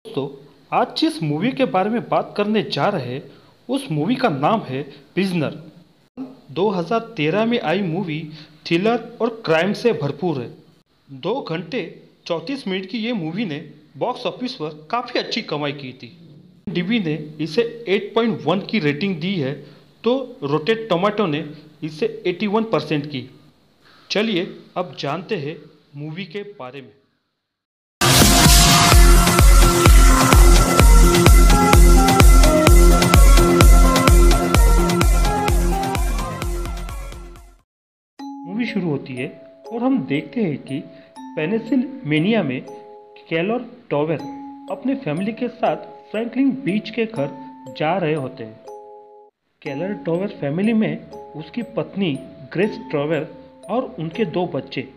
दोस्तों, आज जिस मूवी के बारे में बात करने जा रहे हैं उस मूवी का नाम है प्रिजनर। 2013 में आई मूवी थ्रिलर और क्राइम से भरपूर है। 2 घंटे 34 मिनट की ये मूवी ने बॉक्स ऑफिस पर काफ़ी अच्छी कमाई की थी। डीबी ने इसे 8.1 की रेटिंग दी है तो रोटेट टोमेटो ने इसे 81% की। चलिए अब जानते हैं मूवी के बारे में। मूवी शुरू होती है और हम देखते हैं कि पेनिसिल्वेनिया में केलर टॉवर अपने फैमिली के साथ फ्रैंकलिन बीच के घर जा रहे होते हैं। केलर टॉवर फैमिली में उसकी पत्नी ग्रेस टॉवर और उनके 2 बच्चे।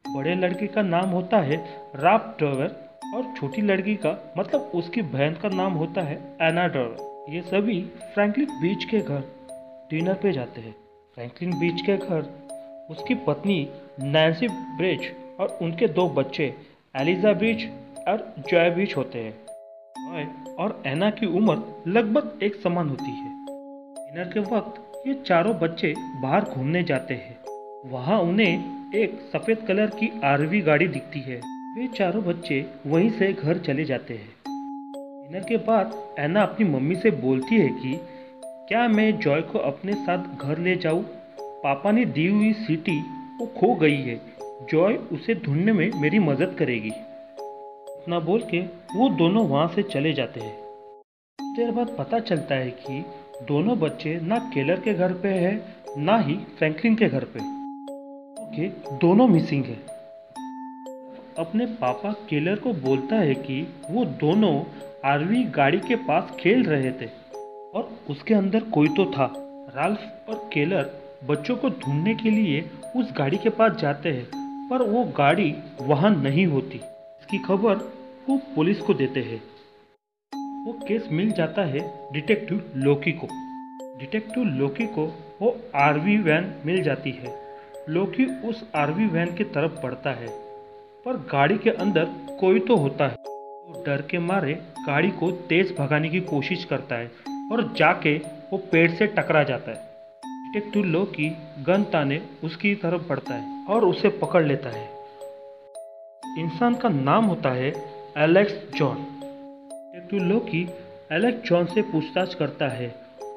बड़े लड़के का नाम होता है राप टॉवर और छोटी लड़की का मतलब उसकी बहन का नाम होता है एना टॉवर। ये सभी फ्रैंकलिन बीच के घर डिनर पे जाते हैं। फ्रैंकलिन बीच के घर उसकी पत्नी नैन्सी ब्रिज और उनके 2 बच्चे एलिजा ब्रिज और जॉय ब्रिज होते हैं। जॉय और एना की उम्र लगभग एक समान होती है। डिनर के वक्त ये चारों बच्चे बाहर घूमने जाते हैं। वहाँ उन्हें एक सफ़ेद कलर की आरवी गाड़ी दिखती है। वे चारों बच्चे वहीं से घर चले जाते हैं। डिनर के बाद एना अपनी मम्मी से बोलती है कि क्या मैं जॉय को अपने साथ घर ले जाऊँ? पापा ने दी हुई सीटी वो खो गई है। जॉय उसे ढूंढने में मेरी मदद करेगी। इतना बोल के वो दोनों वहाँ से चले जाते हैं। कुछ देर बाद पता चलता है कि दोनों बच्चे ना केलर के घर पे है ना ही फ्रैंकलिन के घर पे, क्योंकि दोनों मिसिंग है। अपने पापा केलर को बोलता है कि वो दोनों आरवी गाड़ी के पास खेल रहे थे और उसके अंदर कोई तो था। राल्फ और केलर बच्चों को ढूंढने के लिए उस गाड़ी के पास जाते हैं पर वो गाड़ी वहाँ नहीं होती। इसकी खबर वो पुलिस को देते हैं। वो केस मिल जाता है डिटेक्टिव लोकी को। डिटेक्टिव लोकी को वो आरवी वैन मिल जाती है। लोकी उस आरवी वैन की तरफ बढ़ता है पर गाड़ी के अंदर कोई तो होता है। वो डर के मारे गाड़ी को तेज भगाने की कोशिश करता है और जाके वो पेड़ से टकरा जाता है। डिटेक्टिव लोकी गन ताने उसकी तरफ बढ़ता है और उसे पकड़ लेता है। इंसान का नाम होता है एलेक्स जॉन। डिटेक्टिव लोकी एलेक्स जॉन से पूछताछ करता है।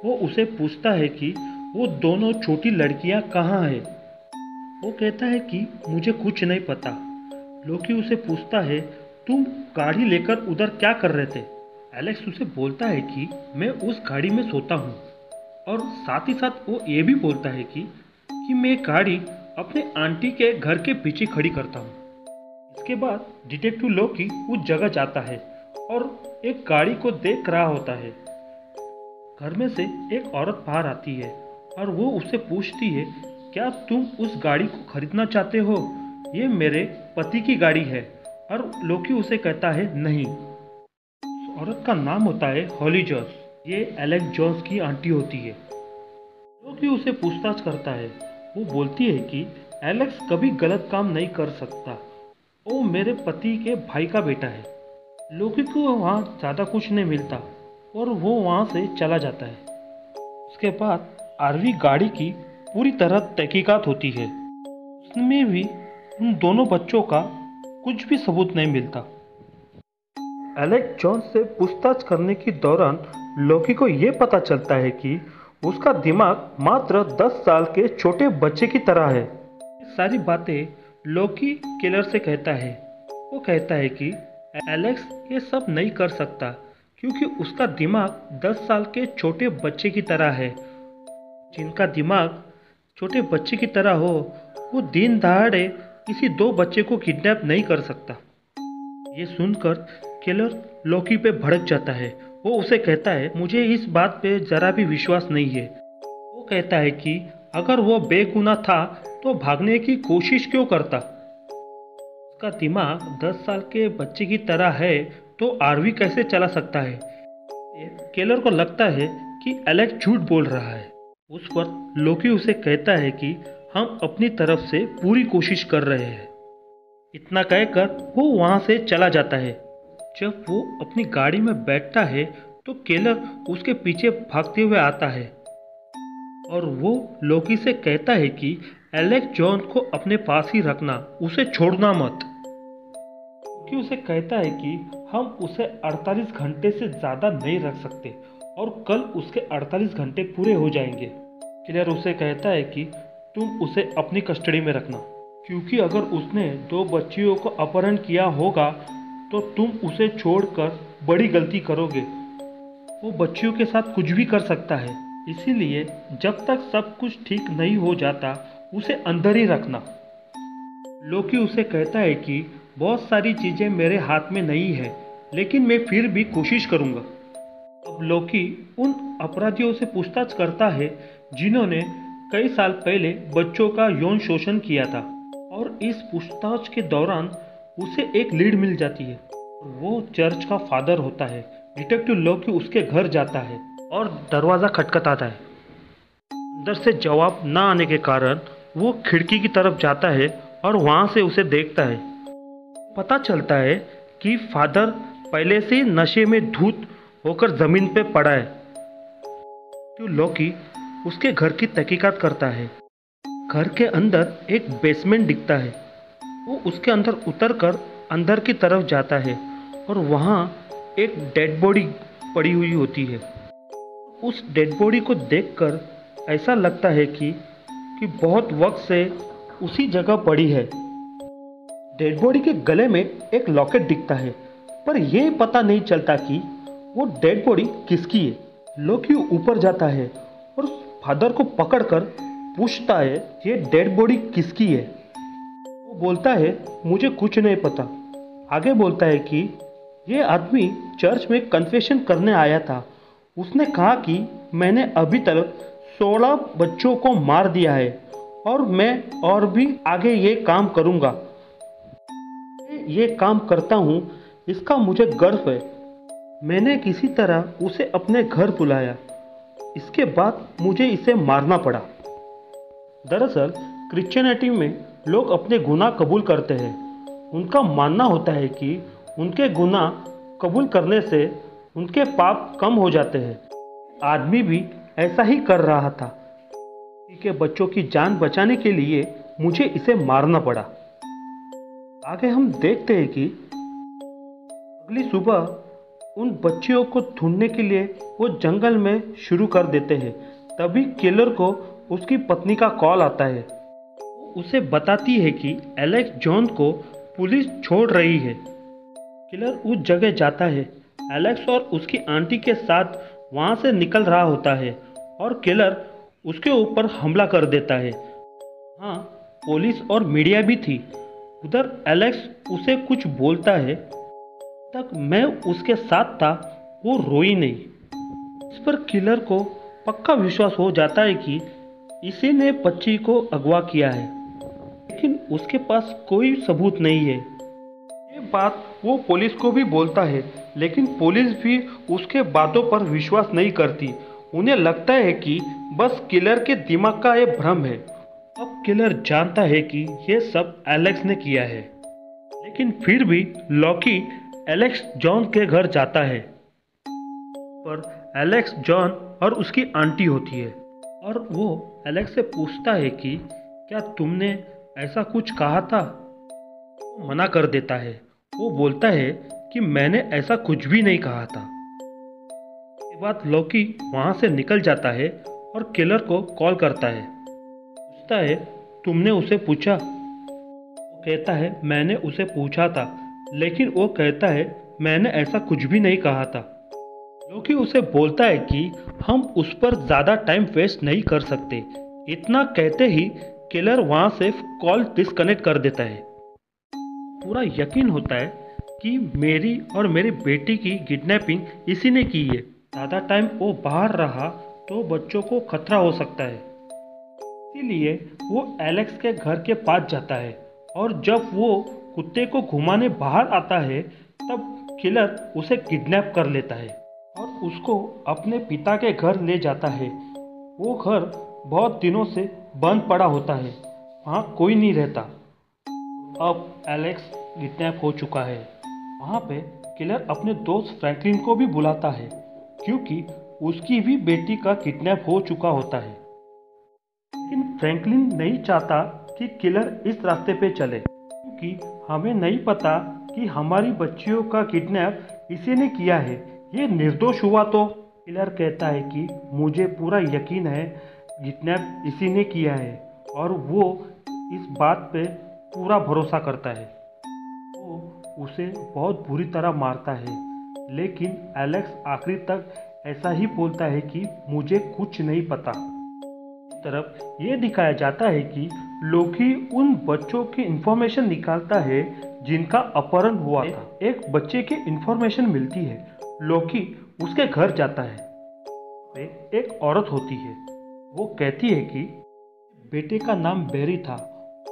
वो उसे पूछता है कि वो दोनों छोटी लड़कियां कहाँ हैं। वो कहता है कि मुझे कुछ नहीं पता। लोकी उसे पूछता है तुम गाड़ी लेकर उधर क्या कर रहे थे? एलेक्स उसे बोलता है कि मैं उस गाड़ी में सोता हूँ और साथ ही साथ वो ये भी बोलता है कि मैं गाड़ी अपने आंटी के घर के पीछे खड़ी करता हूँ। इसके बाद डिटेक्टिव लोकी उस जगह जाता है और एक गाड़ी को देख रहा होता है। घर में से एक औरत बाहर आती है और वो उससे पूछती है क्या तुम उस गाड़ी को खरीदना चाहते हो? ये मेरे पति की गाड़ी है। और लोकी उसे कहता है नहीं। उस औरत का नाम होता है हॉली जॉस। ये एलेक्स जॉन्स की आंटी होती है। लोकी उसे पूछताछ करता है। वो बोलती है कि एलेक्स कभी गलत काम नहीं कर सकता। वो मेरे पति के भाई का बेटा है। लोकी को वहाँ ज़्यादा कुछ नहीं मिलता और वो वहाँ से चला जाता है। उसके बाद आरवी गाड़ी की पूरी तरह तहकीकात होती है। उसमें भी उन दोनों बच्चों का कुछ भी सबूत नहीं मिलता। एलेक्स जॉन्स से पूछताछ करने के दौरान लोकी को ये पता चलता है कि उसका दिमाग मात्र 10 साल के छोटे बच्चे की तरह है। ये सारी बातें लोकी किलर से कहता है। वो कहता है कि एलेक्स ये सब नहीं कर सकता क्योंकि उसका दिमाग 10 साल के छोटे बच्चे की तरह है। जिनका दिमाग छोटे बच्चे की तरह हो वो दिन दहाड़े किसी 2 बच्चे को किडनैप नहीं कर सकता। ये सुनकर किलर लोकी पे भड़क जाता है। वो उसे कहता है मुझे इस बात पे ज़रा भी विश्वास नहीं है। वो कहता है कि अगर वो बेगुनाह था तो भागने की कोशिश क्यों करता? उसका दिमाग 10 साल के बच्चे की तरह है तो आरवी कैसे चला सकता है? केलर को लगता है कि एलेक्स झूठ बोल रहा है। उस पर लोकी उसे कहता है कि हम अपनी तरफ से पूरी कोशिश कर रहे हैं। इतना कहकर वो वहाँ से चला जाता है। जब वो अपनी गाड़ी में बैठता है तो केलर उसके पीछे भागते हुए आता है और वो लोकी से कहता है कि एलेक्स जॉन को अपने पास ही रखना, उसे छोड़ना मत। लोकी उसे कहता है कि हम उसे 48 घंटे से ज़्यादा नहीं रख सकते और कल उसके 48 घंटे पूरे हो जाएंगे। केलर उसे कहता है कि तुम उसे अपनी कस्टडी में रखना, क्योंकि अगर उसने 2 बच्चियों को अपहरण किया होगा तो तुम उसे छोड़कर बड़ी गलती करोगे। वो बच्चियों के साथ कुछ भी कर सकता है, इसीलिए जब तक सब कुछ ठीक नहीं हो जाता उसे अंदर ही रखना। लोकी उसे कहता है कि बहुत सारी चीज़ें मेरे हाथ में नहीं है, लेकिन मैं फिर भी कोशिश करूँगा। अब लोकी उन अपराधियों से पूछताछ करता है जिन्होंने कई साल पहले बच्चों का यौन शोषण किया था, और इस पूछताछ के दौरान उसे एक लीड मिल जाती है। वो चर्च का फादर होता है। डिटेक्टिव लोकी उसके घर जाता है और दरवाज़ा खटखटाता है। अंदर से जवाब ना आने के कारण वो खिड़की की तरफ जाता है और वहाँ से उसे देखता है। पता चलता है कि फादर पहले से ही नशे में धुत होकर ज़मीन पे पड़ा है। तो लोकी उसके घर की तहकीकात करता है। घर के अंदर एक बेसमेंट दिखता है। वो उसके अंदर उतरकर अंदर की तरफ जाता है और वहाँ एक डेड बॉडी पड़ी हुई होती है। उस डेड बॉडी को देखकर ऐसा लगता है कि बहुत वक्त से उसी जगह पड़ी है। डेड बॉडी के गले में एक लॉकेट दिखता है, पर यह पता नहीं चलता कि वो डेड बॉडी किसकी है। लोकी ऊपर जाता है और फादर को पकड़कर पूछता है ये डेड बॉडी किसकी है। वो बोलता है मुझे कुछ नहीं पता। आगे बोलता है कि ये आदमी चर्च में कन्फेशन करने आया था। उसने कहा कि मैंने अभी तक 16 बच्चों को मार दिया है और मैं और भी आगे ये काम करूँगा। ये काम करता हूँ, इसका मुझे गर्व है। मैंने किसी तरह उसे अपने घर बुलाया, इसके बाद मुझे इसे मारना पड़ा। दरअसल क्रिश्चियनिटी में लोग अपने गुनाह कबूल करते हैं। उनका मानना होता है कि उनके गुनाह कबूल करने से उनके पाप कम हो जाते हैं। आदमी भी ऐसा ही कर रहा था। के बच्चों की जान बचाने के लिए मुझे इसे मारना पड़ा। आगे हम देखते हैं कि अगली सुबह उन बच्चियों को ढूंढने के लिए वो जंगल में शुरू कर देते हैं। तभी किलर को उसकी पत्नी का कॉल आता है। वो उसे बताती है कि एलेक्स जॉन को पुलिस छोड़ रही है। किलर उस जगह जाता है। एलेक्स और उसकी आंटी के साथ वहाँ से निकल रहा होता है और किलर उसके ऊपर हमला कर देता है। हाँ, पुलिस और मीडिया भी थी। उधर एलेक्स उसे कुछ बोलता है। तक मैं उसके साथ था, वो रोई नहीं। इस पर किलर को पक्का विश्वास हो जाता है कि इसी ने बच्ची को अगवा किया है, लेकिन उसके पास कोई सबूत नहीं है। ये बात वो पुलिस को भी बोलता है, लेकिन पुलिस भी उसके बातों पर विश्वास नहीं करती। उन्हें लगता है कि बस किलर के दिमाग का ये भ्रम है। अब किलर जानता है कि ये सब एलेक्स ने किया है, लेकिन फिर भी लॉकी एलेक्स जॉन के घर जाता है। पर एलेक्स जॉन और उसकी आंटी होती है और वो एलेक्स से पूछता है कि क्या तुमने ऐसा कुछ कहा था। वो मना कर देता है। वो बोलता है कि मैंने ऐसा कुछ भी नहीं कहा था। इसके बाद लॉकी वहाँ से निकल जाता है और किलर को कॉल करता है। पूछता है तुमने उसे पूछा। वो कहता है मैंने उसे पूछा था, लेकिन वो कहता है मैंने ऐसा कुछ भी नहीं कहा था। लॉकी उसे बोलता है कि हम उस पर ज़्यादा टाइम वेस्ट नहीं कर सकते। इतना कहते ही किलर वहाँ से कॉल डिस्कनेक्ट कर देता है। पूरा यकीन होता है कि मेरी और मेरी बेटी की किडनैपिंग इसी ने की है। ज़्यादा टाइम वो बाहर रहा तो बच्चों को खतरा हो सकता है। इसीलिए वो एलेक्स के घर के पास जाता है और जब वो कुत्ते को घुमाने बाहर आता है तब किलर उसे किडनैप कर लेता है और उसको अपने पिता के घर ले जाता है। वो घर बहुत दिनों से बंद पड़ा होता है, वहाँ कोई नहीं रहता। अब एलेक्स किडनैप हो चुका है। वहाँ पे किलर अपने दोस्त फ्रैंकलिन को भी बुलाता है क्योंकि उसकी भी बेटी का किडनैप हो चुका होता है। लेकिन फ्रैंकलिन नहीं चाहता कि किलर इस रास्ते पे चले क्योंकि हमें नहीं पता कि हमारी बच्चियों का किडनैप इसी ने किया है। ये निर्दोष हुआ तो किलर कहता है कि मुझे पूरा यकीन है किडनैप इसी ने किया है और वो इस बात पे पूरा भरोसा करता है। वो उसे बहुत बुरी तरह मारता है लेकिन एलेक्स आखिरी तक ऐसा ही बोलता है कि मुझे कुछ नहीं पता। इस तरफ ये दिखाया जाता है कि लोकी उन बच्चों की इंफॉर्मेशन निकालता है जिनका अपहरण हुआ था। एक बच्चे की इंफॉर्मेशन मिलती है। लोकी उसके घर जाता है। वे एक औरत होती है। वो कहती है कि बेटे का नाम बेरी था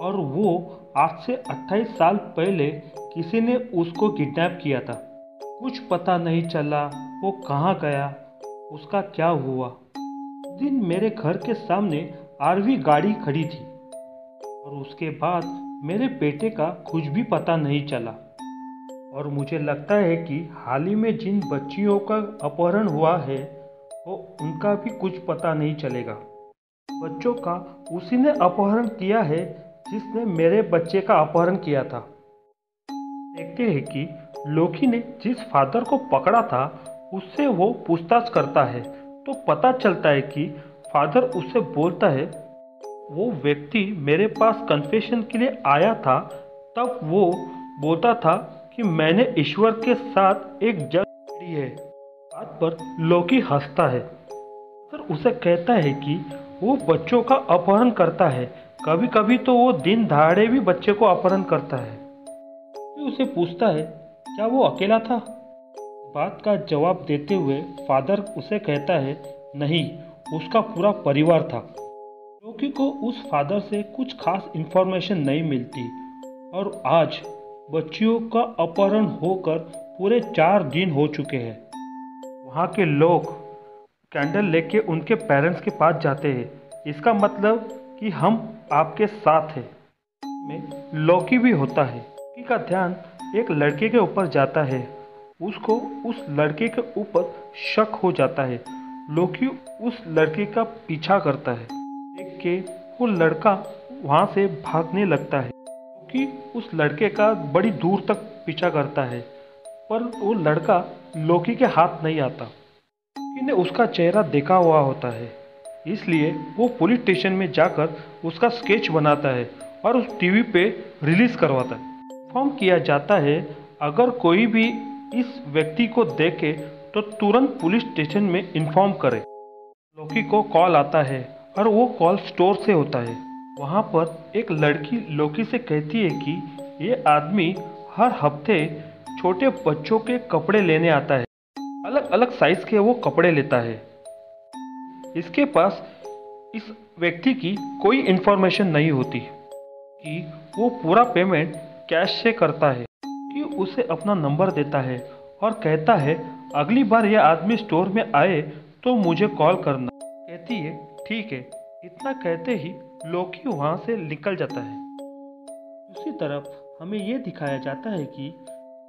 और वो आज से 28 साल पहले किसी ने उसको किडनैप किया था। कुछ पता नहीं चला वो कहाँ गया, उसका क्या हुआ। उस दिन मेरे घर के सामने आरवी गाड़ी खड़ी थी और उसके बाद मेरे बेटे का कुछ भी पता नहीं चला। और मुझे लगता है कि हाल ही में जिन बच्चियों का अपहरण हुआ है वो उनका भी कुछ पता नहीं चलेगा। बच्चों का उसी ने अपहरण किया है जिसने मेरे बच्चे का अपहरण किया था। देखते हैं कि लोकी ने जिस फादर को पकड़ा था उससे वो पूछताछ करता है तो पता चलता है कि फादर उससे बोलता है वो व्यक्ति मेरे पास कन्फेशन के लिए आया था। तब वो बोलता था कि मैंने ईश्वर के साथ एक जंग लड़ी है। बात पर लोकी हंसता है। फिर उसे कहता है कि वो बच्चों का अपहरण करता है, कभी कभी तो वो दिन दहाड़े भी बच्चे को अपहरण करता है। फिर उसे पूछता है क्या वो अकेला था। बात का जवाब देते हुए फादर उसे कहता है नहीं, उसका पूरा परिवार था। लोकी को उस फादर से कुछ खास इंफॉर्मेशन नहीं मिलती और आज बच्चियों का अपहरण होकर पूरे 4 दिन हो चुके हैं। वहाँ के लोग कैंडल लेके उनके पेरेंट्स के पास जाते हैं। इसका मतलब कि हम आपके साथ हैं। में लोकी भी होता है। लोकी का ध्यान एक लड़के के ऊपर जाता है। उसको उस लड़के के ऊपर शक हो जाता है। लोकी उस लड़के का पीछा करता है। देख के वो लड़का वहाँ से भागने लगता है। लोकी उस लड़के का बड़ी दूर तक पीछा करता है पर वो लड़का लोकी के हाथ नहीं आता। लोकी ने उसका चेहरा देखा हुआ होता है इसलिए वो पुलिस स्टेशन में जाकर उसका स्केच बनाता है और उस टीवी पे रिलीज करवाता है। इन्फॉर्म किया जाता है अगर कोई भी इस व्यक्ति को देखे तो तुरंत पुलिस स्टेशन में इन्फॉर्म करे। लोकी को कॉल आता है और वो कॉल स्टोर से होता है। वहाँ पर एक लड़की लोकी से कहती है कि ये आदमी हर हफ्ते छोटे बच्चों के कपड़े लेने आता है। अलग अलग साइज के वो कपड़े लेता है। इसके पास इस व्यक्ति की कोई इन्फॉर्मेशन नहीं होती कि वो पूरा पेमेंट कैश से करता है कि उसे अपना नंबर देता है और कहता है अगली बार यह आदमी स्टोर में आए तो मुझे कॉल करना। कहती है ठीक है। इतना कहते ही लोकी वहाँ से निकल जाता है। दूसरी तरफ हमें यह दिखाया जाता है कि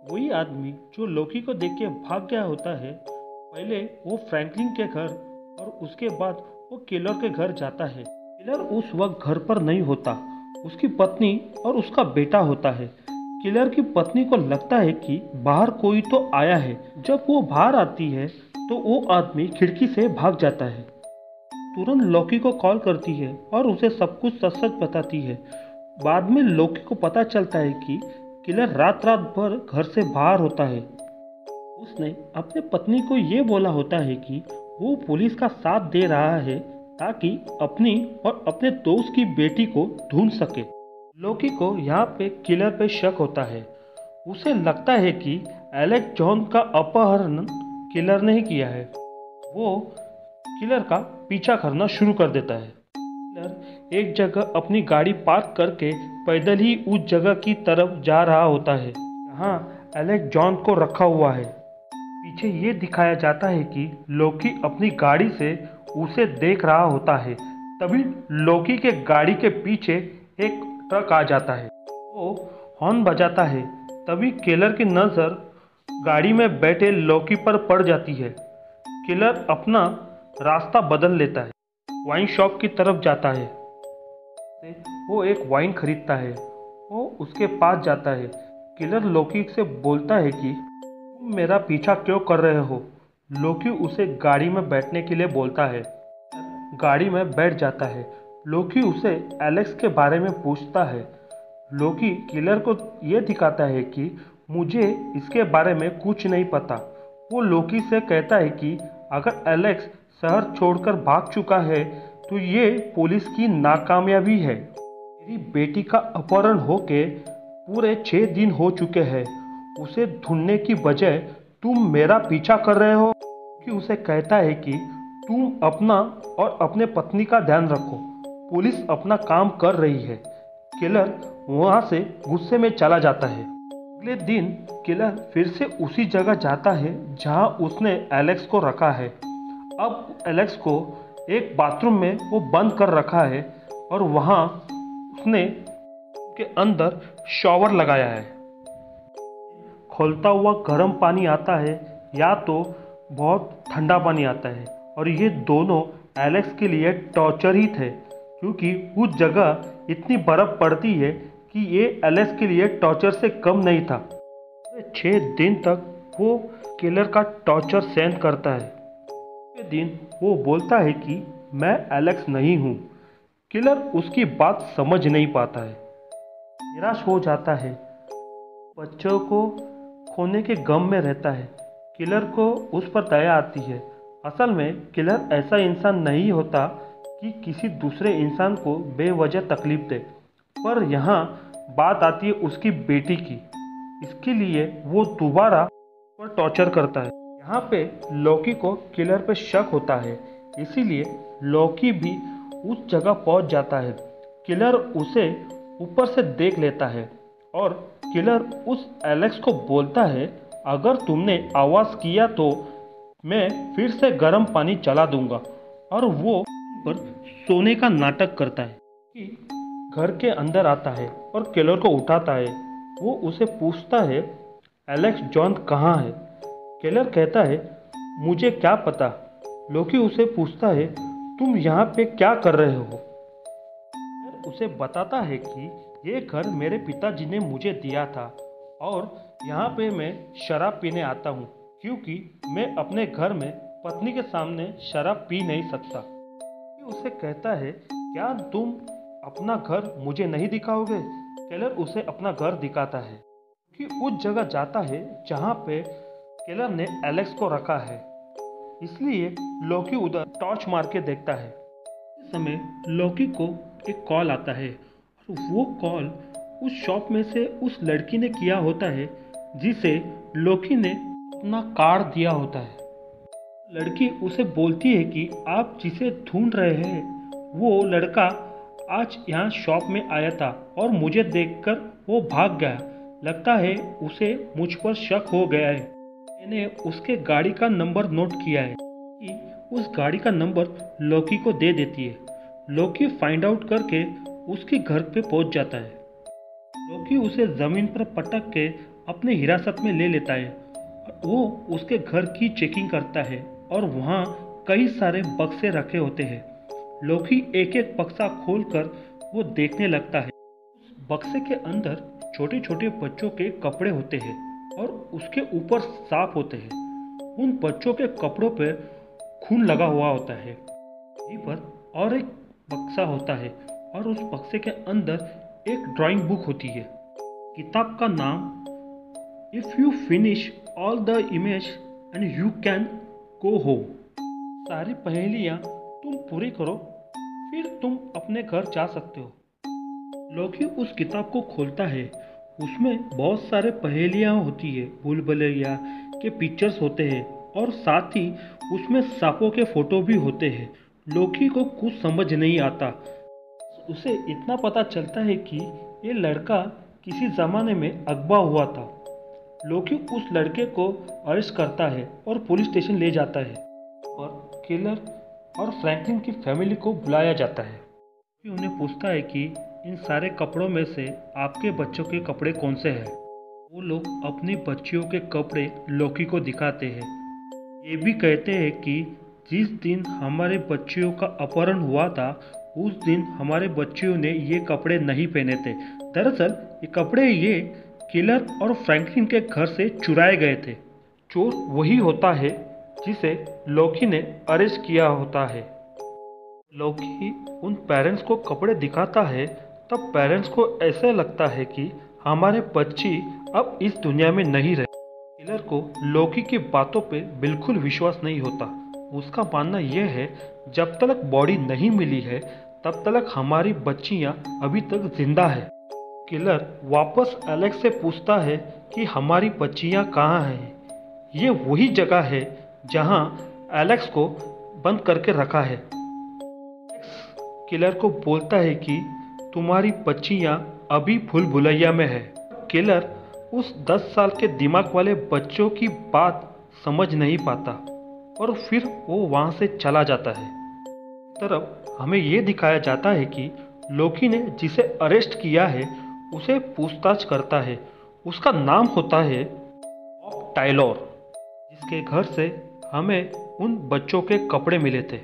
वही आदमी जो लोकी को देख के भाग गया होता है पहले वो फ्रैंकलिन के घर और उसके बाद वो किलर के घर जाता है। किलर उस वक्त घर पर नहीं होता। उसकी पत्नी और उसका बेटा होता है। किलर की पत्नी को लगता है कि बाहर कोई तो आया है। जब वो बाहर आती है तो वो आदमी खिड़की से भाग जाता है। तुरंत लोकी को कॉल करती है और उसे सब कुछ सच सच बताती है। बाद में लोकी को पता चलता है कि किलर रात रात भर घर से बाहर होता है। उसने अपने पत्नी को ये बोला होता है कि वो पुलिस का साथ दे रहा है ताकि अपनी और अपने दोस्त की बेटी को ढूंढ सके। लोकी को यहाँ पे किलर पे शक होता है। उसे लगता है कि एलेक्स जॉन का अपहरण किलर ने ही किया है। वो किलर का पीछा करना शुरू कर देता है। किलर एक जगह अपनी गाड़ी पार्क करके पैदल ही उस जगह की तरफ जा रहा होता है जहाँ एलेक्स जॉन को रखा हुआ है। पीछे ये दिखाया जाता है कि लोकी अपनी गाड़ी से उसे देख रहा होता है। तभी लोकी के गाड़ी के पीछे एक ट्रक आ जाता है। वो हॉर्न बजाता है। तभी किलर की नज़र गाड़ी में बैठे लॉकी पर पड़ जाती है। किलर अपना रास्ता बदल लेता है, वाइन शॉप की तरफ जाता है। वो एक वाइन खरीदता है। वो उसके पास जाता है। किलर लॉकी से बोलता है कि तुम मेरा पीछा क्यों कर रहे हो। लॉकी उसे गाड़ी में बैठने के लिए बोलता है। गाड़ी में बैठ जाता है। लॉकी उसे एलेक्स के बारे में पूछता है। लॉकी किलर को ये दिखाता है कि मुझे इसके बारे में कुछ नहीं पता। वो लॉकी से कहता है कि अगर एलेक्स शहर छोड़कर भाग चुका है तो ये पुलिस की नाकामयाबी है। मेरी बेटी का अपहरण होके पूरे 6 दिन हो चुके हैं। उसे ढूंढने की बजाय तुम मेरा पीछा कर रहे हो। कि उसे कहता है कि तुम अपना और अपने पत्नी का ध्यान रखो, पुलिस अपना काम कर रही है। किलर वहां से गुस्से में चला जाता है। अगले दिन किलर फिर से उसी जगह जाता है जहां उसने एलेक्स को रखा है। अब एलेक्स को एक बाथरूम में वो बंद कर रखा है और वहां उसने के अंदर शॉवर लगाया है। खौलता हुआ गर्म पानी आता है या तो बहुत ठंडा पानी आता है, और ये दोनों एलेक्स के लिए टॉर्चर ही थे, क्योंकि उस जगह इतनी बर्फ पड़ती है कि ये एलेक्स के लिए टॉर्चर से कम नहीं था। 6 दिन तक वो किलर का टॉर्चर सहन करता है। एक दिन वो बोलता है कि मैं एलेक्स नहीं हूँ। किलर उसकी बात समझ नहीं पाता है, निराश हो जाता है, बच्चों को खोने के गम में रहता है। किलर को उस पर दया आती है। असल में किलर ऐसा इंसान नहीं होता कि किसी दूसरे इंसान को बेवजह तकलीफ दे, पर यहाँ बात आती है उसकी बेटी की। इसके लिए वो दोबारा पर टॉर्चर करता है। यहाँ पे लॉकी को किलर पे शक होता है, इसीलिए लॉकी भी उस जगह पहुँच जाता है। किलर उसे ऊपर से देख लेता है और किलर उस एलेक्स को बोलता है, अगर तुमने आवाज़ किया तो मैं फिर से गर्म पानी चला दूंगा। और वो पर सोने का नाटक करता है कि घर के अंदर आता है और किलर को उठाता है। वो उसे पूछता है, एलेक्स जॉन कहाँ है। किलर कहता है, मुझे क्या पता। लॉकी उसे पूछता है, तुम यहाँ पे क्या कर रहे हो। किलर उसे बताता है कि ये घर मेरे पिताजी ने मुझे दिया था और यहाँ पे मैं शराब पीने आता हूँ, क्योंकि मैं अपने घर में पत्नी के सामने शराब पी नहीं सकता। उसे कहता है, क्या तुम अपना घर मुझे नहीं दिखाओगे। केलर उसे अपना घर दिखाता है कि उस जगह जाता है जहाँ पे केलर ने एलेक्स को रखा है। इसलिए लॉकी उधर टॉर्च मार के देखता है। इस समय लॉकी को एक कॉल आता है और वो कॉल उस शॉप में से उस लड़की ने किया होता है जिसे लॉकी ने अपना कार्ड दिया होता है। लड़की उसे बोलती है कि आप जिसे ढूंढ रहे हैं वो लड़का आज यहाँ शॉप में आया था और मुझे देखकर वो भाग गया। लगता है उसे मुझ पर शक हो गया है। मैंने उसके गाड़ी का नंबर नोट किया है कि उस गाड़ी का नंबर लॉकी को दे देती है। लॉकी फाइंड आउट करके उसके घर पे पहुंच जाता है। लॉकी उसे ज़मीन पर पटक के अपने हिरासत में ले लेता है। वो उसके घर की चेकिंग करता है और वहाँ कई सारे बक्से रखे होते हैं। लॉकी एक एक बक्सा खोलकर वो देखने लगता है। उस बक्से के अंदर छोटे छोटे बच्चों के कपड़े होते हैं और उसके ऊपर सांप होते हैं। उन बच्चों के कपड़ों पर खून लगा हुआ होता है। यहीं पर और एक बक्सा होता है और उस बक्से के अंदर एक ड्राइंग बुक होती है। किताब का नाम if you finish all the image and you can go home. सारी पहेलियाँ तुम पूरी करो फिर तुम अपने घर जा सकते हो। लॉकी उस किताब को खोलता है। उसमें बहुत सारे पहेलियाँ होती है, भूल भुलैया के पिक्चर्स होते हैं और साथ ही उसमें सांपों के फोटो भी होते हैं। लॉकी को कुछ समझ नहीं आता। उसे इतना पता चलता है कि ये लड़का किसी ज़माने में अगवा हुआ था। लॉकी उस लड़के को अरेस्ट करता है और पुलिस स्टेशन ले जाता है और किलर और फ्रैंकलिन की फैमिली को बुलाया जाता है। फिर उन्हें पूछता है कि इन सारे कपड़ों में से आपके बच्चों के कपड़े कौन से हैं। वो लोग अपनी बच्चियों के कपड़े लॉकी को दिखाते हैं। ये भी कहते हैं कि जिस दिन हमारे बच्चियों का अपहरण हुआ था उस दिन हमारे बच्चियों ने ये कपड़े नहीं पहने थे। दरअसल ये किलर और फ्रैंकलिन के घर से चुराए गए थे। चोर वही होता है जिसे लॉकी ने अरेस्ट किया होता है। लॉकी उन पेरेंट्स को कपड़े दिखाता है तब पेरेंट्स को ऐसा लगता है कि हमारे बच्ची अब इस दुनिया में नहीं रहे। किलर को लॉकी की बातों पे बिल्कुल विश्वास नहीं होता। उसका मानना यह है जब तक बॉडी नहीं मिली है तब तक हमारी बच्चियां अभी तक जिंदा है। किलर वापस एलेक्स से पूछता है कि हमारी बच्चियां कहाँ हैं। ये वही जगह है जहां एलेक्स को बंद करके रखा है। किलर को बोलता है कि तुम्हारी बच्चियां अभी भूल भुलैया में है। किलर उस 10 साल के दिमाग वाले बच्चों की बात समझ नहीं पाता और फिर वो वहाँ से चला जाता है। तरफ हमें ये दिखाया जाता है कि लोकी ने जिसे अरेस्ट किया है उसे पूछताछ करता है। उसका नाम होता है बॉब टायलर, जिसके घर से हमें उन बच्चों के कपड़े मिले थे।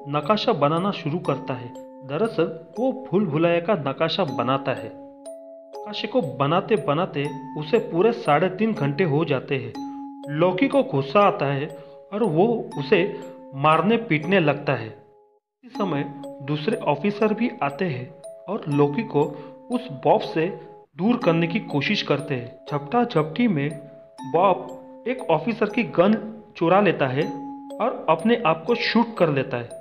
नक्काशा बनाना शुरू करता है। दरअसल वो भूल भुलैया का नक्काशा बनाता है। नक्काशे को बनाते बनाते उसे पूरे 3.5 घंटे हो जाते हैं। लॉकी को गुस्सा आता है और वो उसे मारने पीटने लगता है। इस समय दूसरे ऑफिसर भी आते हैं और लॉकी को उस बॉब से दूर करने की कोशिश करते हैं। झपटा झपटी में बॉब एक ऑफिसर की गन चुरा लेता है और अपने आप को शूट कर लेता है।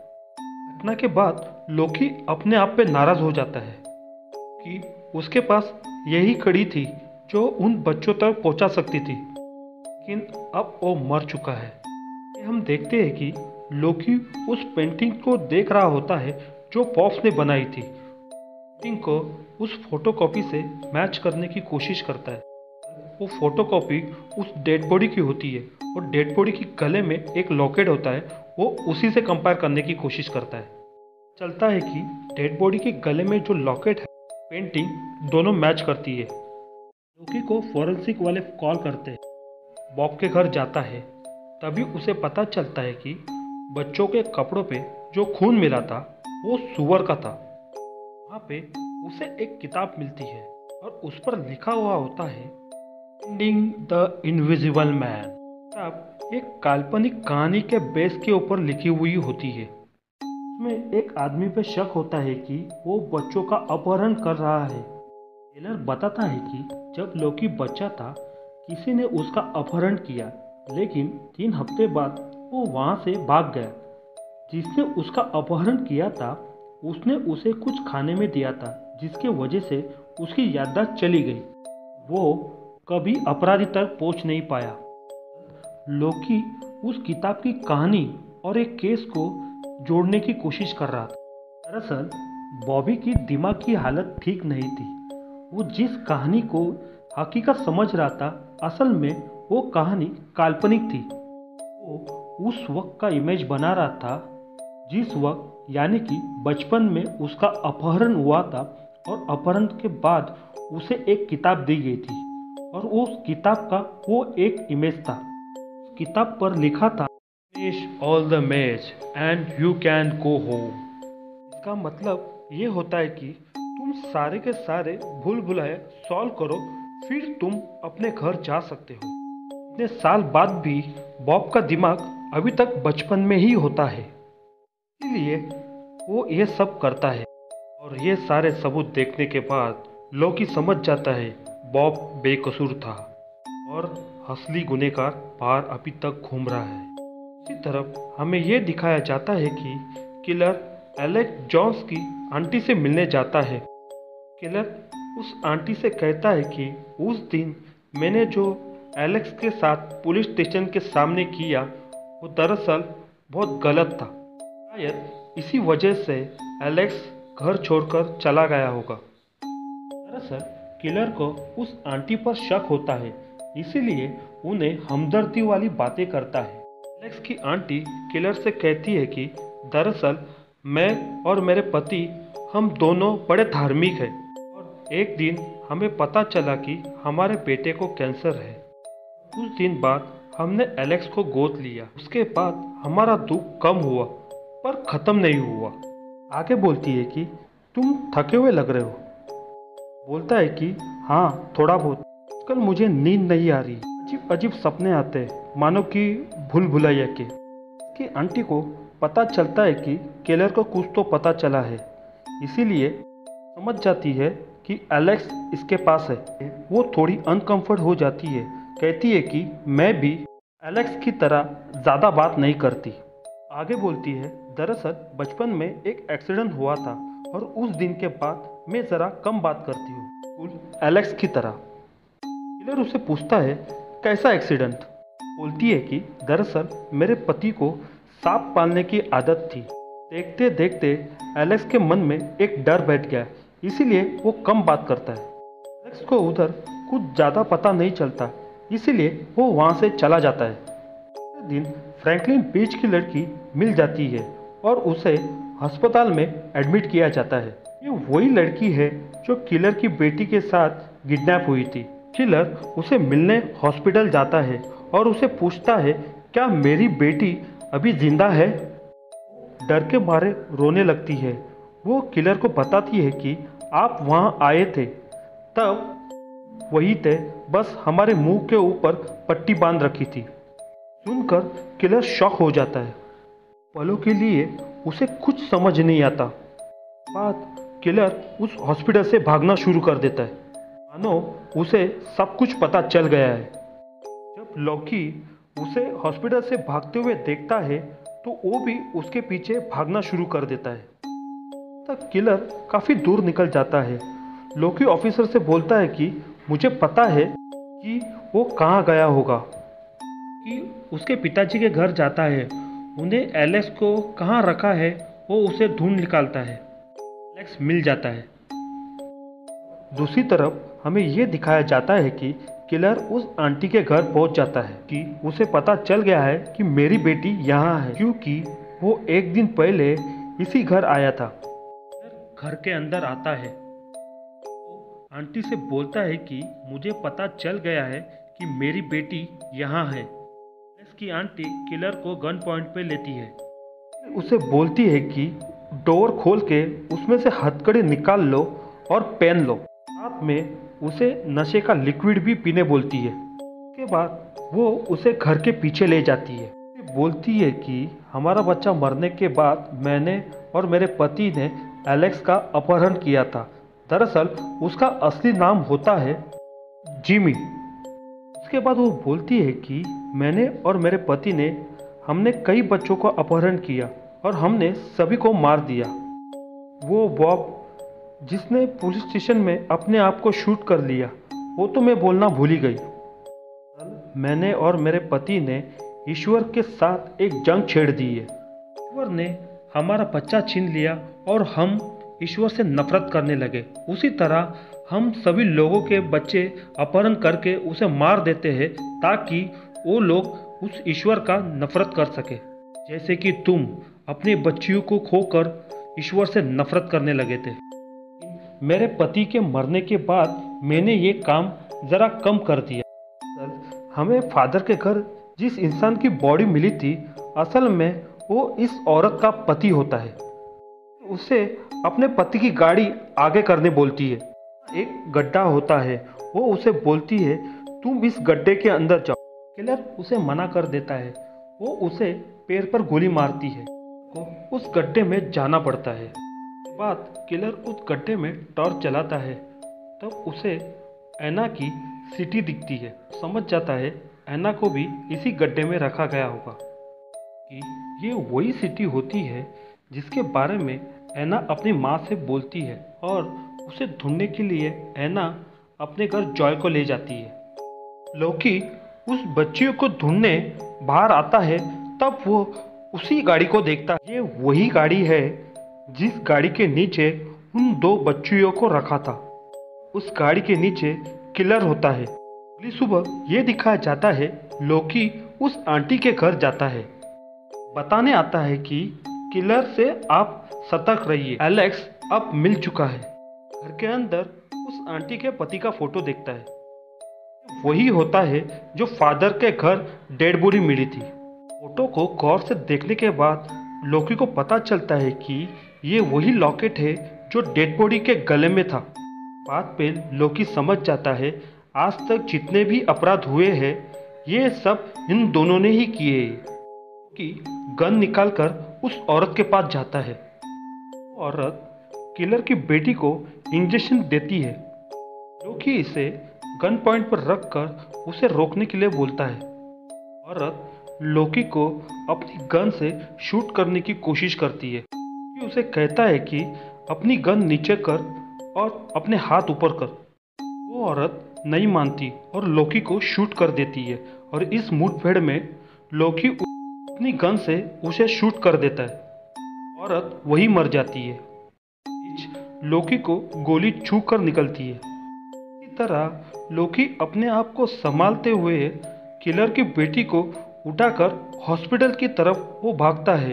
घटना के बाद लॉकी अपने आप पे नाराज हो जाता है कि उसके पास यही कड़ी थी जो उन बच्चों तक पहुंचा सकती थी, लेकिन अब वो मर चुका है। हम देखते हैं कि लॉकी उस पेंटिंग को देख रहा होता है जो बॉब ने बनाई थी। पेंटिंग को उस फोटोकॉपी से मैच करने की कोशिश करता है। वो फोटोकॉपी उस डेड बॉडी की होती है और डेड बॉडी की गले में एक लॉकेट होता है, वो उसी से कंपेयर करने की कोशिश करता है। चलता है कि डेड बॉडी के गले में जो लॉकेट है पेंटिंग दोनों मैच करती है। लॉकी को फॉरेंसिक वाले कॉल करते हैं। बॉब के घर जाता है, तभी उसे पता चलता है कि बच्चों के कपड़ों पे जो खून मिला था वो सुअर का था। वहाँ पे उसे एक किताब मिलती है और उस पर लिखा हुआ होता है फाइंडिंग द इनविजिबल मैन। किताब एक काल्पनिक कहानी के बेस के ऊपर लिखी हुई होती है। उसमें एक आदमी पे शक होता है कि वो बच्चों का अपहरण कर रहा है। टेलर बताता है कि जब लॉकी बच्चा था किसी ने उसका अपहरण किया, लेकिन 3 हफ्ते बाद वो वहाँ से भाग गया। जिसने उसका अपहरण किया था उसने उसे कुछ खाने में दिया था, जिसके वजह से उसकी याददाश्त चली गई। वो कभी अपराधी तक पहुँच नहीं पाया। लॉकी उस किताब की कहानी और एक केस को जोड़ने की कोशिश कर रहा था। दरअसल बॉबी की दिमाग की हालत ठीक नहीं थी। वो जिस कहानी को हकीकत समझ रहा था, असल में वो कहानी काल्पनिक थी। वो उस वक्त का इमेज बना रहा था जिस वक्त यानी कि बचपन में उसका अपहरण हुआ था और अपहरण के बाद उसे एक किताब दी गई थी और उस किताब का वो एक इमेज था। किताब पर लिखा था Finish all the match and you can go home। इसका मतलब ये होता है कि तुम सारे के सारे भूल भुलैया सॉल्व करो, फिर तुम अपने घर जा सकते हो। इतने साल बाद भी बॉब का दिमाग अभी तक बचपन में ही होता है, इसलिए वो ये सब करता है। और ये सारे सबूत देखने के बाद लॉकी समझ जाता है बॉब बेकसूर था और असली गुनहगार बाहर अभी तक घूम रहा है। इसी तरफ हमें यह दिखाया जाता है कि किलर एलेक्स जॉन्स की आंटी से मिलने जाता है। किलर उस आंटी से कहता है कि उस दिन मैंने जो एलेक्स के साथ पुलिस स्टेशन के सामने किया वो दरअसल बहुत गलत था। शायद इसी वजह से एलेक्स घर छोड़कर चला गया होगा। दरअसल किलर को उस आंटी पर शक होता है, इसीलिए उन्हें हमदर्दी वाली बातें करता है। एलेक्स की आंटी किलर से कहती है कि दरअसल मैं और मेरे पति हम दोनों बड़े धार्मिक हैं और एक दिन हमें पता चला कि हमारे बेटे को कैंसर है। कुछ दिन बाद हमने एलेक्स को गोद लिया। उसके बाद हमारा दुख कम हुआ पर ख़त्म नहीं हुआ। आगे बोलती है कि तुम थके हुए लग रहे हो। बोलता है कि हाँ थोड़ा बहुत, कल मुझे नींद नहीं आ रही, अजीब अजीब सपने आते हैं मानो कि भूल भुलैया के। कि आंटी को पता चलता है कि केलर को कुछ तो पता चला है, इसीलिए समझ जाती है कि एलेक्स इसके पास है। वो थोड़ी अनकंफर्ट हो जाती है, कहती है कि मैं भी एलेक्स की तरह ज़्यादा बात नहीं करती। आगे बोलती है दरअसल बचपन में एक एक्सीडेंट हुआ था और उस दिन के बाद मैं ज़रा कम बात करती हूँ, एलेक्स की तरह। किलर उससे पूछता है कैसा एक्सीडेंट। बोलती है कि दरअसल मेरे पति को सांप पालने की आदत थी। देखते देखते एलेक्स के मन में एक डर बैठ गया, इसीलिए वो कम बात करता है। एलेक्स को उधर कुछ ज़्यादा पता नहीं चलता, इसीलिए वो वहाँ से चला जाता है। एक दिन फ्रैंकलिन बीच की लड़की मिल जाती है और उसे अस्पताल में एडमिट किया जाता है। ये वही लड़की है जो किलर की बेटी के साथ किडनैप हुई थी। किलर उसे मिलने हॉस्पिटल जाता है और उसे पूछता है क्या मेरी बेटी अभी जिंदा है। डर के मारे रोने लगती है। वो किलर को बताती है कि आप वहाँ आए थे तब वही थे, बस हमारे मुंह के ऊपर पट्टी बांध रखी थी। सुनकर किलर शॉक हो जाता है। पलों के लिए उसे कुछ समझ नहीं आता। बाद किलर उस हॉस्पिटल से भागना शुरू कर देता है, मानो उसे सब कुछ पता चल गया है। जब लॉकी उसे हॉस्पिटल से भागते हुए देखता है तो वो भी उसके पीछे भागना शुरू कर देता है। तब किलर काफ़ी दूर निकल जाता है। लॉकी ऑफिसर से बोलता है कि मुझे पता है कि वो कहाँ गया होगा, कि उसके पिताजी के घर जाता है। उन्हें एलेक्स को कहाँ रखा है वो उसे ढूंढ निकालता है। एलेक्स मिल जाता है। दूसरी तरफ हमें ये दिखाया जाता है कि किलर उस आंटी के घर पहुंच जाता है कि उसे पता चल गया है कि मेरी बेटी यहाँ है, क्योंकि वो एक दिन पहले इसी घर आया था। घर के अंदर आता है, आंटी से बोलता है कि मुझे पता चल गया है कि मेरी बेटी यहाँ है। इसकी आंटी किलर को गन पॉइंट पे लेती है। उसे बोलती है कि डोर खोल के उसमें से हथकड़ी निकाल लो और पहन लो। साथ में उसे नशे का लिक्विड भी पीने बोलती है। उसके बाद वो उसे घर के पीछे ले जाती है। बोलती है कि हमारा बच्चा मरने के बाद मैंने और मेरे पति ने एलेक्स का अपहरण किया था। दरअसल उसका असली नाम होता है जिमी। उसके बाद वो बोलती है कि मैंने और मेरे पति ने हमने कई बच्चों को अपहरण किया और हमने सभी को मार दिया। वो बॉब जिसने पुलिस स्टेशन में अपने आप को शूट कर लिया, वो तो मैं बोलना भूल ही गई। मैंने और मेरे पति ने ईश्वर के साथ एक जंग छेड़ दी है। ईश्वर ने हमारा बच्चा छीन लिया और हम ईश्वर से नफरत करने लगे। उसी तरह हम सभी लोगों के बच्चे अपहरण करके उसे मार देते हैं ताकि वो लोग उस ईश्वर का नफरत कर सके, जैसे कि तुम अपनी बच्चियों को खोकर ईश्वर से नफरत करने लगे थे। मेरे पति के मरने के बाद मैंने ये काम ज़रा कम कर दिया। हमें फादर के घर जिस इंसान की बॉडी मिली थी, असल में वो इस औरत का पति होता है। उसे अपने पति की गाड़ी आगे करने बोलती है। एक गड्ढा होता है, वो उसे बोलती है तुम इस गड्ढे के अंदर जाओ। किलर उसे मना कर देता है। वो उसे पैर पर गोली मारती है, को उस गड्ढे में जाना पड़ता है। बाद किलर उस गड्ढे में टॉर्च जलाता है, तब उसे एना की सिटी दिखती है। समझ जाता है एना को भी इसी गड्ढे में रखा गया होगा, कि ये वही सिटी होती है जिसके बारे में एना अपनी माँ से बोलती है और उसे ढूंढने के लिए एना अपने घर जॉय को ले जाती है। लॉकी उस बच्चियों को ढूंढने बाहर आता है, तब वो उसी गाड़ी को देखता है। ये वही गाड़ी है जिस गाड़ी के नीचे उन दो बच्चियों को रखा था। उस गाड़ी के नीचे किलर होता है। अगली सुबह ये दिखाया जाता है लॉकी उस आंटी के घर जाता है, बताने आता है कि किलर से आप सतर्क रहिए, एलेक्स अब मिल चुका है। घर के अंदर उस आंटी के पति का फोटो देखता है। वही होता है जो फादर के घर डेड बॉडी मिली थी। फोटो को गौर से देखने के बाद लोकी को पता चलता है कि ये वही लॉकेट है जो डेड बॉडी के गले में था। बात पे लोकी समझ जाता है आज तक जितने भी अपराध हुए हैं ये सब इन दोनों ने ही किए हैं। कि गन निकालकर उस औरत के पास जाता है। वो औरत किलर की बेटी को इंजेक्शन देती है। लोकी इसे गन पॉइंट पर रखकर उसे रोकने के लिए बोलता है। औरत लोकी को अपनी गन से शूट करने की कोशिश करती है। कि उसे कहता है कि अपनी गन नीचे कर और अपने हाथ ऊपर कर। वो औरत नहीं मानती और लोकी को शूट कर देती है और इस मुठभेड़ में लोकी अपनी गन से उसे शूट कर देता है। औरत वही मर जाती है। लोकी को गोली छू कर निकलती है। इसी तरह लोकी अपने आप को संभालते हुए किलर की बेटी को उठाकर हॉस्पिटल की तरफ वो भागता है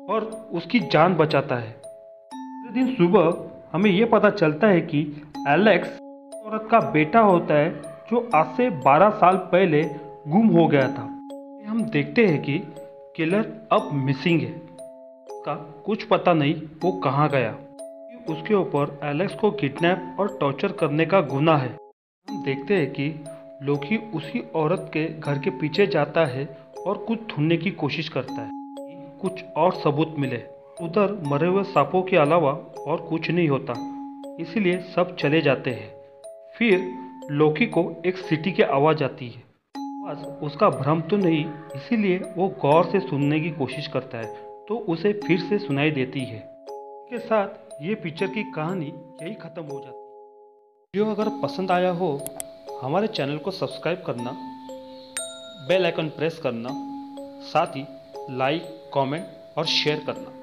और उसकी जान बचाता है। अगले दिन सुबह हमें ये पता चलता है कि एलेक्स औरत का बेटा होता है जो आज से 12 साल पहले गुम हो गया था। हम देखते हैं कि किलर अब मिसिंग है। उसका कुछ पता नहीं वो कहाँ गया। उसके ऊपर एलेक्स को किडनैप और टॉर्चर करने का गुनाह है। हम देखते हैं कि लोकी उसी औरत के घर के पीछे जाता है और कुछ ढूंढने की कोशिश करता है कि कुछ और सबूत मिले। उधर मरे हुए सांपों के अलावा और कुछ नहीं होता, इसीलिए सब चले जाते हैं। फिर लोकी को एक सिटी की आवाज़ आती है। आवाज़ उसका भ्रम तो नहीं, इसीलिए वो गौर से सुनने की कोशिश करता है तो उसे फिर से सुनाई देती है। के साथ ये पिक्चर की कहानी यही ख़त्म हो जाती है। वीडियो अगर पसंद आया हो हमारे चैनल को सब्सक्राइब करना, बेल आइकन प्रेस करना, साथ ही लाइक, कमेंट और शेयर करना।